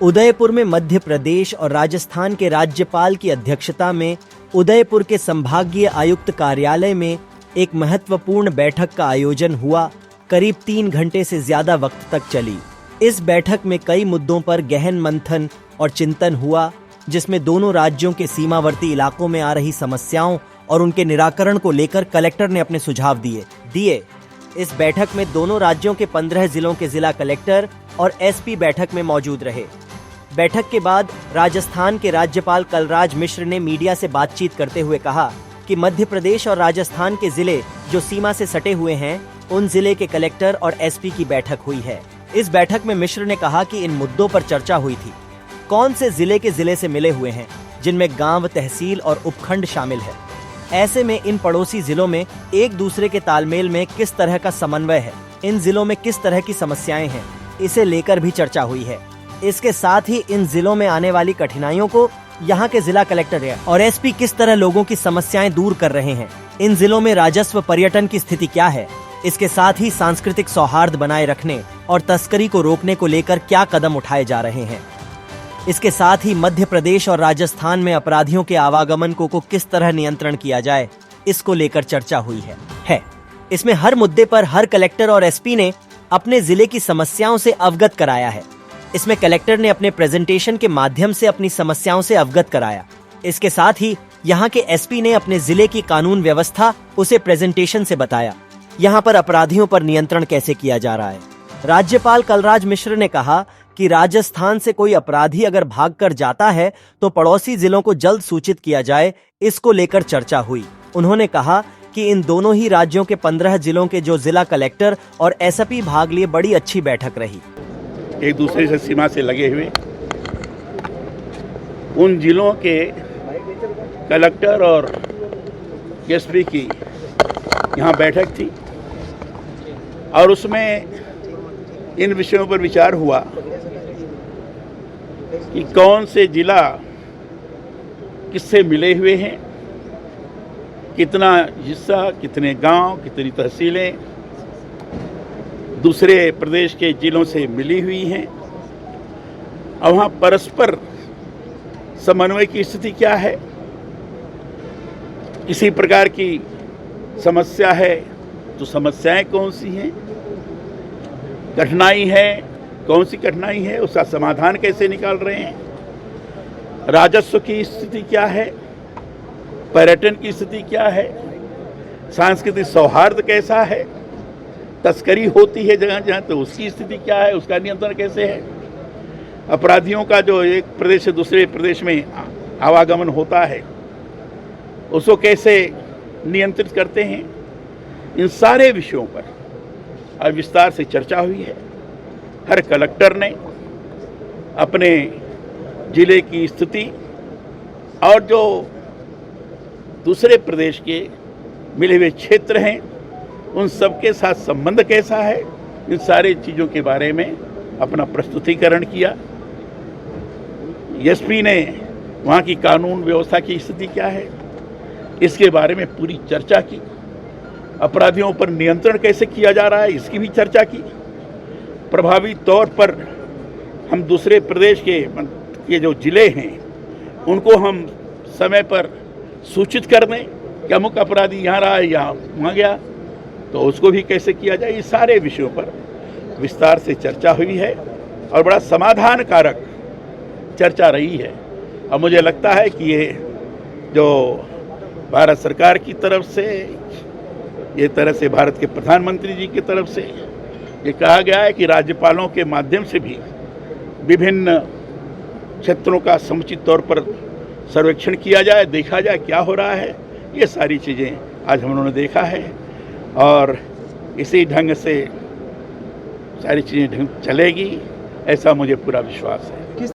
उदयपुर में मध्य प्रदेश और राजस्थान के राज्यपाल की अध्यक्षता में उदयपुर के संभागीय आयुक्त कार्यालय में एक महत्वपूर्ण बैठक का आयोजन हुआ। करीब 3 घंटे से ज्यादा वक्त तक चली। इस बैठक में कई मुद्दों पर गहन मंथन और चिंतन हुआ, जिसमें दोनों राज्यों के सीमावर्ती इलाकों में आ रही समस्याओं और उनके निराकरण को लेकर कलेक्टर ने अपने सुझाव दिए। इस बैठक में दोनों राज्यों के 15 जिलों के जिला कलेक्टर और एसपी बैठक में मौजूद रहे। बैठक के बाद राजस्थान के राज्यपाल कलराज मिश्र ने मीडिया से बातचीत करते हुए कहा कि मध्य प्रदेश और राजस्थान के जिले जो सीमा से सटे हुए हैं, उन जिले के कलेक्टर और एसपी की बैठक हुई है। इस बैठक में मिश्र ने कहा कि इन मुद्दों पर चर्चा हुई थी। कौन से जिले से मिले हुए हैं, जिनमें गांव, तहसील और उपखंड शामिल है। ऐसे में इन पड़ोसी जिलों में एक दूसरे के तालमेल में किस तरह का समन्वय है, इन जिलों में किस तरह की समस्याएं हैं, इसे लेकर भी चर्चा हुई है। इसके साथ ही इन जिलों में आने वाली कठिनाइयों को यहाँ के जिला कलेक्टर और एसपी किस तरह लोगों की समस्याएं दूर कर रहे हैं। इन जिलों में राजस्व, पर्यटन की स्थिति क्या है। इसके साथ ही सांस्कृतिक सौहार्द बनाए रखने और तस्करी को रोकने को लेकर क्या कदम उठाए जा रहे हैं। इसके साथ ही मध्य प्रदेश और राजस्थान में अपराधियों के आवागमन को किस तरह नियंत्रण किया जाए, इसको लेकर चर्चा हुई है। इसमें हर मुद्दे पर हर कलेक्टर और एसपी ने अपने जिले की समस्याओं से अवगत कराया है। इसमें कलेक्टर ने अपने प्रेजेंटेशन के माध्यम से अपनी समस्याओं से अवगत कराया। इसके साथ ही यहाँ के एसपी ने अपने जिले की कानून व्यवस्था उसे प्रेजेंटेशन से बताया। यहाँ पर अपराधियों पर नियंत्रण कैसे किया जा रहा है। राज्यपाल कलराज मिश्र ने कहा कि राजस्थान से कोई अपराधी अगर भागकर जाता है तो पड़ोसी जिलों को जल्द सूचित किया जाए, इसको लेकर चर्चा हुई। उन्होंने कहा कि इन दोनों ही राज्यों के 15 जिलों के जो जिला कलेक्टर और एसपी भाग लिए बड़ी अच्छी बैठक रही। एक दूसरे से सीमा से लगे हुए उन जिलों के कलेक्टर और एसपी की यहाँ बैठक थी और उसमें इन विषयों पर विचार हुआ कि कौन से जिला किससे मिले हुए हैं, कितना हिस्सा, कितने गांव, कितनी तहसीलें दूसरे प्रदेश के जिलों से मिली हुई हैं और वहाँ परस्पर समन्वय की स्थिति क्या है। किसी प्रकार की समस्या है तो समस्याएं कौन सी हैं, कठिनाई है कौन सी कठिनाई है, उसका समाधान कैसे निकाल रहे हैं, राजस्व की स्थिति क्या है, पर्यटन की स्थिति क्या है, सांस्कृतिक सौहार्द कैसा है, तस्करी होती है जगह जहाँ तो उसकी स्थिति क्या है, उसका नियंत्रण कैसे है, अपराधियों का जो एक प्रदेश से दूसरे प्रदेश में आवागमन होता है उसको कैसे नियंत्रित करते हैं। इन सारे विषयों पर अब विस्तार से चर्चा हुई है। हर कलेक्टर ने अपने जिले की स्थिति और जो दूसरे प्रदेश के मिले हुए क्षेत्र हैं उन सबके साथ संबंध कैसा है, इन सारी चीज़ों के बारे में अपना प्रस्तुतिकरण किया। एसपी ने वहाँ की कानून व्यवस्था की स्थिति क्या है, इसके बारे में पूरी चर्चा की। अपराधियों पर नियंत्रण कैसे किया जा रहा है, इसकी भी चर्चा की। प्रभावी तौर पर हम दूसरे प्रदेश के जो जिले हैं उनको हम समय पर सूचित कर दें कि अमुक अपराधी यहाँ रहा है, यहाँ वहाँ गया, तो उसको भी कैसे किया जाए। इस सारे विषयों पर विस्तार से चर्चा हुई है और बड़ा समाधान कारक चर्चा रही है। और मुझे लगता है कि ये जो भारत सरकार की तरफ से, ये तरह से भारत के प्रधानमंत्री जी की तरफ से ये कहा गया है कि राज्यपालों के माध्यम से भी विभिन्न क्षेत्रों का समुचित तौर पर सर्वेक्षण किया जाए, देखा जाए क्या हो रहा है। ये सारी चीज़ें आज हम लोगों ने देखा है और इसी ढंग से सारी चीज़ें चलेगी, ऐसा मुझे पूरा विश्वास है।